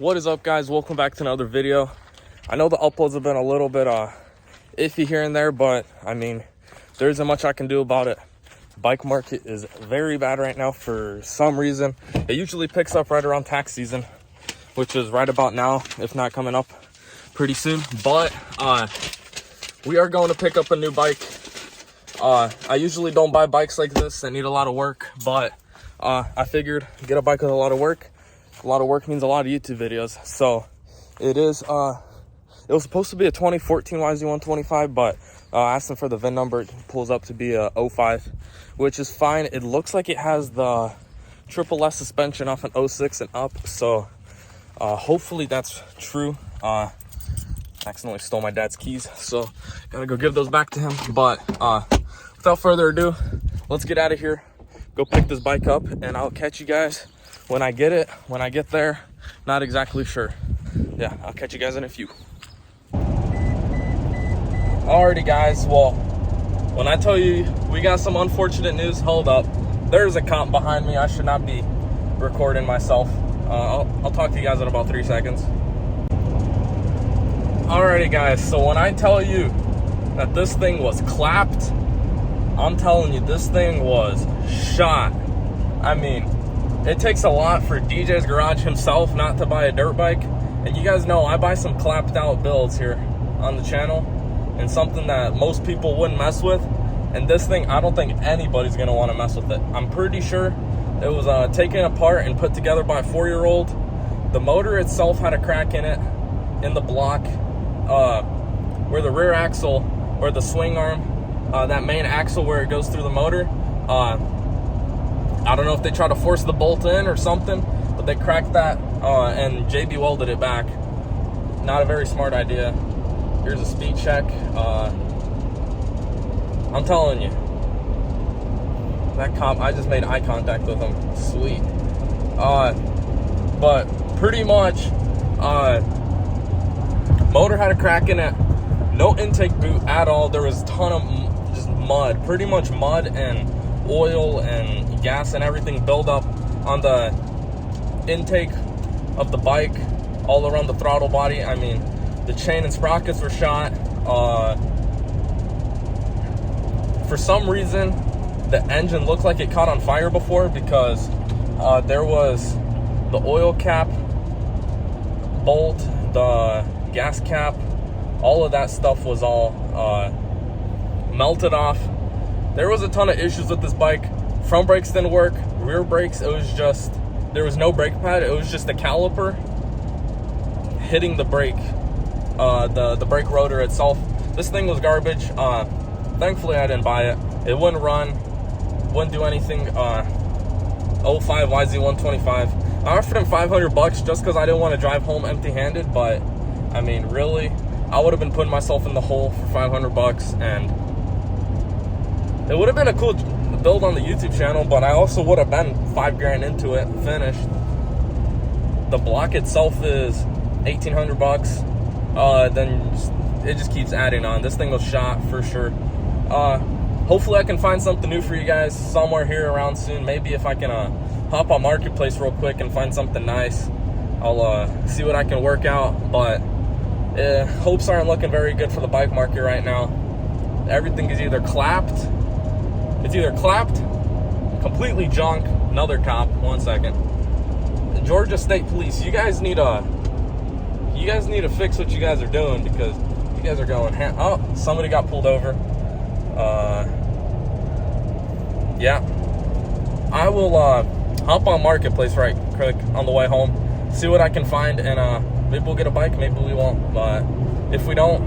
What is up, guys? Welcome back to another video. I know the uploads have been a little bit iffy here and there, but I mean, there isn't much I can do about it. Bike market is very bad right now for some reason. It usually picks up right around tax season, which is right about now, if not coming up pretty soon. But we are going to pick up a new bike. I usually don't buy bikes like this that need a lot of work, but I figured get a bike with a lot of work. A lot of work means a lot of YouTube videos. So it is, it was supposed to be a 2014 YZ125, but asking for the VIN number, it pulls up to be a 05, which is fine. It looks like it has the triple S suspension off an 06 and up. So hopefully that's true. Accidentally stole my dad's keys, so gotta go give those back to him. But without further ado, let's get out of here, go pick this bike up, and I'll catch you guys when I get it. When I get there, not exactly sure. Yeah, I'll catch you guys in a few. Alrighty, guys, well, when I tell you we got some unfortunate news, hold up, there's a cop behind me. I should not be recording myself. I'll talk to you guys in about 3 seconds. Alrighty, guys, so when I tell you that this thing was clapped, I'm telling you, this thing was shot. I mean, it takes a lot for DJ's Garage himself not to buy a dirt bike. And you guys know I buy some clapped out builds here on the channel, and something that most people wouldn't mess with. And this thing, I don't think anybody's gonna wanna mess with it. I'm pretty sure it was taken apart and put together by a 4-year-old. The motor itself had a crack in it, in the block, where the rear axle, or the swing arm, that main axle where it goes through the motor, I don't know if they tried to force the bolt in or something, but they cracked that and JB welded it back. Not a very smart idea. Here's a speed check. I'm telling you, that cop, I just made eye contact with him. Sweet. But pretty much, motor had a crack in it. No intake boot at all. There was a ton of just mud, pretty much mud and oil and gas and everything build up on the intake of the bike, all around the throttle body. I mean, the chain and sprockets were shot. For some reason, the engine looked like it caught on fire before, because there was the oil cap bolt, the gas cap, all of that stuff was all melted off. There was a ton of issues with this bike. Front brakes didn't work, rear brakes, it was just, there was no brake pad. It was just a caliper hitting the brake, the brake rotor itself. This thing was garbage. Thankfully I didn't buy it. It wouldn't run, wouldn't do anything. 05 YZ125. I offered him $500 just because I didn't want to drive home empty-handed, but I mean, really, I would have been putting myself in the hole for $500, and it would have been a cool build on the YouTube channel, but I also would have been $5 grand into it finished. The block itself is $1,800. Then it just keeps adding on. This thing was shot for sure. Hopefully I can find something new for you guys somewhere here around soon. Maybe if I can hop on Marketplace real quick and find something nice, I'll see what I can work out. But hopes aren't looking very good for the bike market right now. Everything is either clapped, completely junk. Another cop, 1 second. Georgia State Police, you guys need to fix what you guys are doing, because you guys are going oh, somebody got pulled over. Yeah, I will hop on Marketplace right quick on the way home, see what I can find, and maybe we'll get a bike, maybe we won't. But if we don't,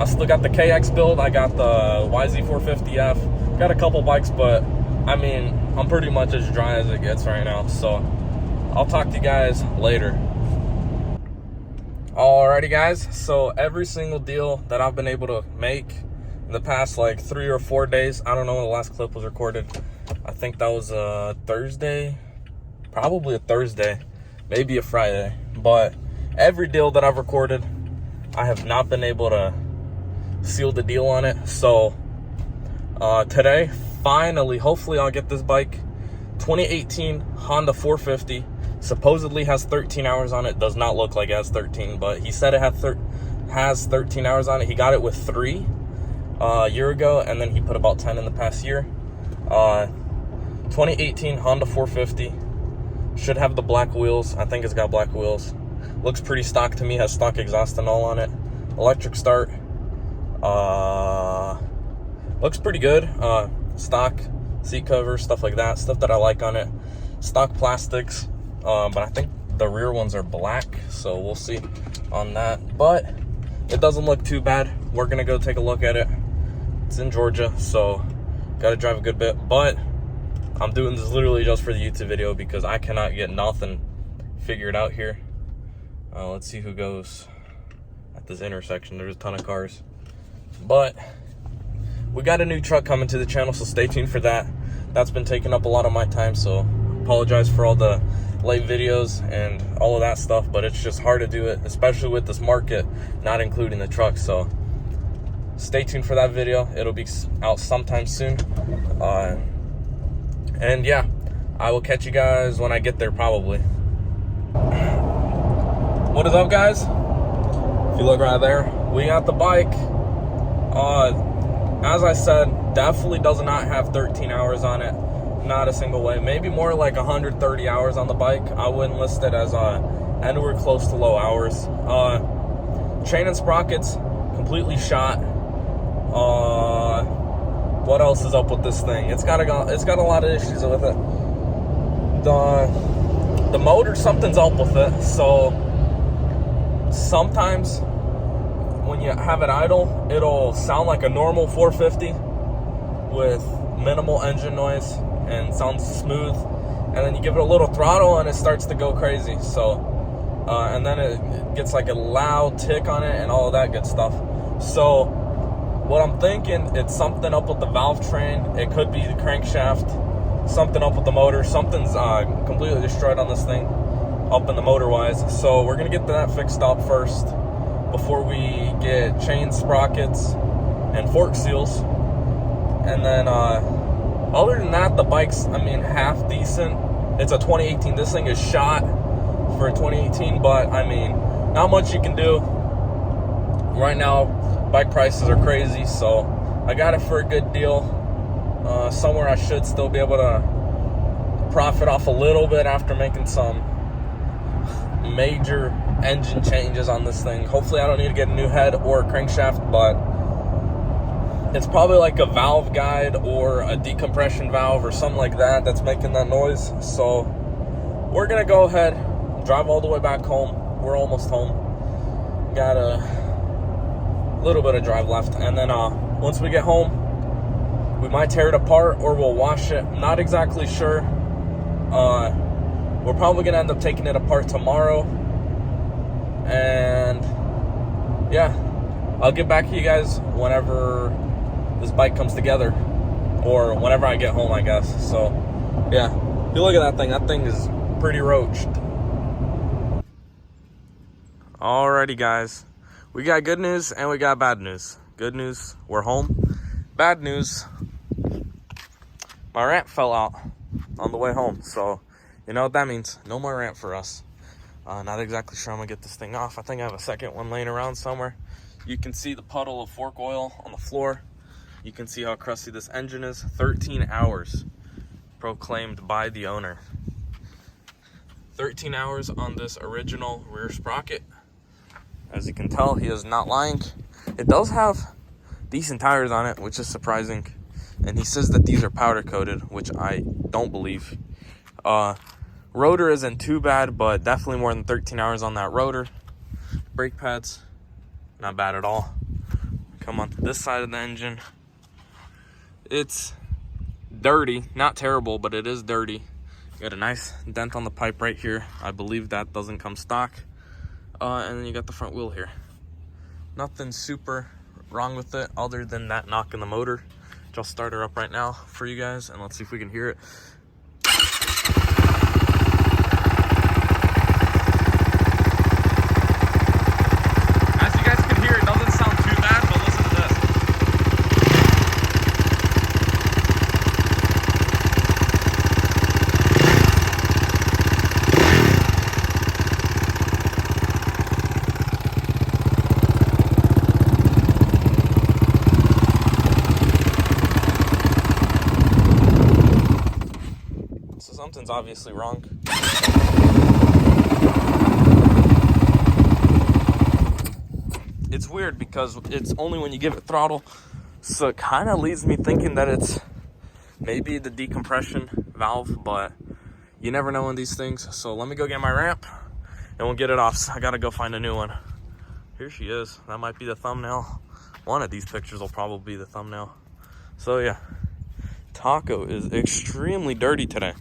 I still got the KX build, I got the YZ450R, got a couple bikes, but I mean, I'm pretty much as dry as it gets right now. So I'll talk to you guys later. Alrighty, guys, so every single deal that I've been able to make in the past like 3 or 4 days, I don't know when the last clip was recorded. I think that was a Thursday, probably a Thursday, maybe a Friday. But every deal that I've recorded, I have not been able to seal the deal on it. So today, finally, hopefully I'll get this bike. 2018 Honda 450, supposedly has 13 hours on it. Does not look like it has 13, but he said it has 13 hours on it. He got it with 3 a year ago, and then he put about 10 in the past year. 2018 Honda 450. Should have the black wheels. I think it's got black wheels. Looks pretty stock to me. Has stock exhaust and all on it. Electric start. Looks pretty good. Stock seat cover, stuff like that. Stuff that I like on it. Stock plastics. But I think the rear ones are black, so we'll see on that. But it doesn't look too bad. We're gonna go take a look at it. It's in Georgia, so gotta drive a good bit. But I'm doing this literally just for the YouTube video because I cannot get nothing figured out here. Let's see who goes at this intersection. There's a ton of cars. But we got a new truck coming to the channel, so stay tuned for that. That's been taking up a lot of my time, so apologize for all the late videos and all of that stuff, but it's just hard to do it, especially with this market not including the truck. So stay tuned for that video. It'll be out sometime soon. And yeah, I will catch you guys when I get there, probably. What is up, guys? If you look right there, we got the bike. As I said, definitely does not have 13 hours on it. Not a single way. Maybe more like 130 hours on the bike. I wouldn't list it as anywhere close to low hours. Chain and sprockets completely shot. What else is up with this thing? It's got a lot of issues with it. The motor, something's up with it. So sometimes when you have it idle, it'll sound like a normal 450 with minimal engine noise and sounds smooth, and then you give it a little throttle and it starts to go crazy. So and then it gets like a loud tick on it and all of that good stuff. So what I'm thinking, it's something up with the valve train. It could be the crankshaft, something up with the motor. Something's completely destroyed on this thing up in the motor wise. So we're gonna get that fixed up first before we get chain, sprockets, and fork seals. And then other than that, the bike's, I mean, half decent. It's a 2018. This thing is shot for a 2018, but I mean, not much you can do. Right now, bike prices are crazy, so I got it for a good deal. Somewhere I should still be able to profit off a little bit after making some major engine changes on this thing. Hopefully I don't need to get a new head or a crankshaft, but it's probably like a valve guide or a decompression valve or something like that that's making that noise. So we're gonna go ahead, drive all the way back home. We're almost home. Got a little bit of drive left, and then once we get home, we might tear it apart or we'll wash it. I'm not exactly sure. We're probably gonna end up taking it apart tomorrow, and yeah, I'll get back to you guys whenever this bike comes together, or whenever I get home, I guess. So yeah, if you look at that thing is pretty roached. Alrighty, guys, we got good news and we got bad news. Good news, we're home. Bad news, my ramp fell out on the way home, so you know what that means. No more ramp for us. Not exactly sure I'm gonna get this thing off. I think I have a second one laying around somewhere. You can see the puddle of fork oil on the floor. You can see how crusty this engine is. 13 hours proclaimed by the owner. 13 hours on this original rear sprocket. As you can tell, he is not lying. It does have decent tires on it, which is surprising. And he says that these are powder coated, which I don't believe. Rotor isn't too bad, but definitely more than 13 hours on that rotor. Brake pads, not bad at all. Come on to this side of the engine. It's dirty, not terrible, but it is dirty. Got a nice dent on the pipe right here. I believe that doesn't come stock. And then you got the front wheel here. Nothing super wrong with it other than that knock in the motor. I'll start her up right now for you guys, and let's see if we can hear it. As you guys can hear, it doesn't sound too bad, but listen to this. obviously wrong. It's weird because it's only when you give it throttle, so it kind of leaves me thinking that it's maybe the decompression valve, but you never know in these things. So let me go get my ramp and we'll get it off. I gotta go find a new one. Here she is. That might be the thumbnail. One of these pictures will probably be the thumbnail. So yeah, Taco is extremely dirty today,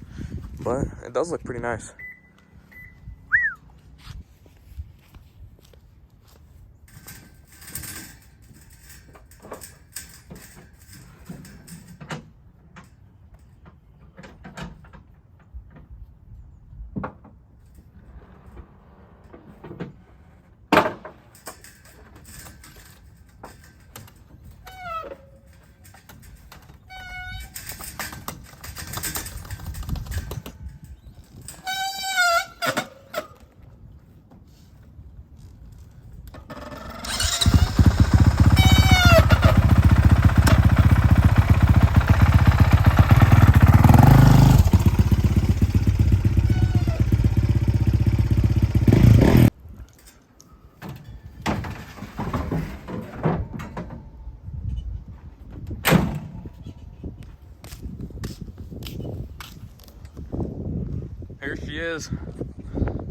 but it does look pretty nice. Here she is.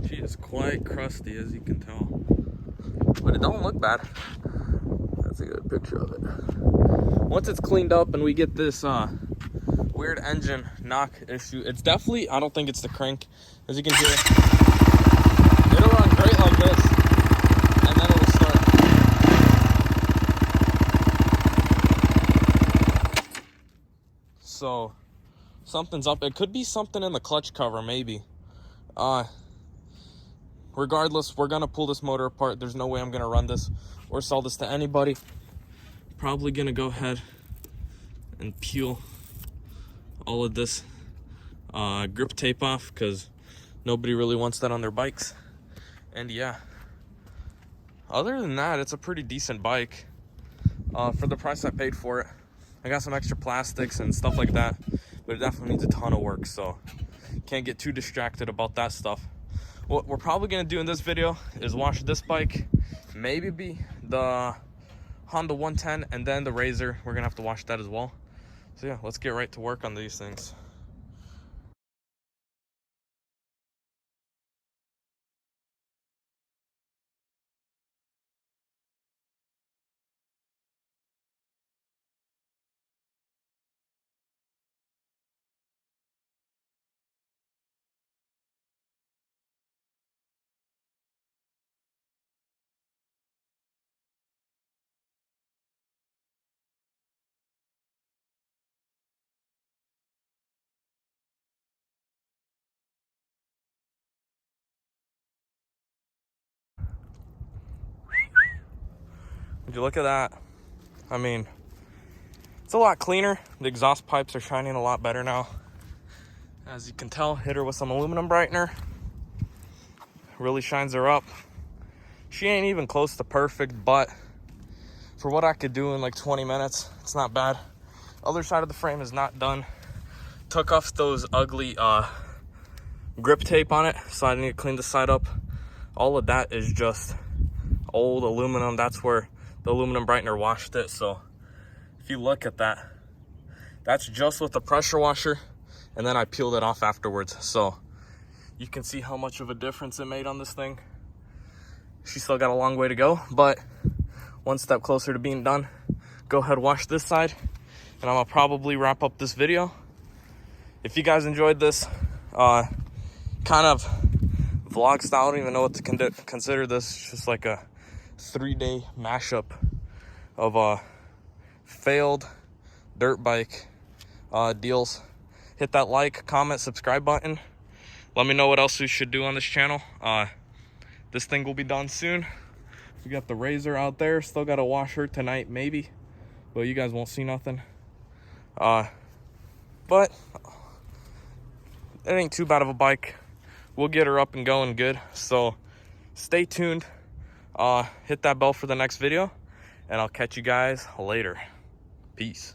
She is quite crusty, as you can tell, but it don't look bad. That's a good picture of it. Once it's cleaned up and we get this weird engine knock issue, it's definitely, I don't think it's the crank. As you can hear, it'll run great like this, and then it'll start. So something's up. It could be something in the clutch cover, maybe. Regardless, we're gonna pull this motor apart. There's no way I'm gonna run this or sell this to anybody. Probably gonna go ahead and peel all of this grip tape off, because nobody really wants that on their bikes. And yeah, other than that, it's a pretty decent bike for the price I paid for it. I got some extra plastics and stuff like that, but it definitely needs a ton of work, so can't get too distracted about that stuff. What we're probably gonna do in this video is wash this bike, maybe be the Honda 110, and then the Razor. We're gonna have to wash that as well. So yeah, let's get right to work on these things. Would you look at that? I mean, it's a lot cleaner. The exhaust pipes are shining a lot better now. As you can tell, hit her with some aluminum brightener. Really shines her up. She ain't even close to perfect, but for what I could do in like 20 minutes, it's not bad. Other side of the frame is not done. Took off those ugly grip tape on it, so I need to clean the side up. All of that is just old aluminum. That's where the aluminum brightener washed it. So if you look at that, that's just with the pressure washer, and then I peeled it off afterwards. So you can see how much of a difference it made on this thing. She still got a long way to go, but one step closer to being done. Go ahead, wash this side, and I'm gonna probably wrap up this video. If you guys enjoyed this kind of vlog style, I don't even know what to consider this. It's just like a 3-day mashup of failed dirt bike deals. Hit that like, comment, subscribe button. Let me know what else we should do on this channel. This thing will be done soon. We got the Razor out there. Still got to wash her tonight, maybe. But you guys won't see nothing. But it ain't too bad of a bike. We'll get her up and going good. So stay tuned. Hit that bell for the next video. And I'll catch you guys later. Peace.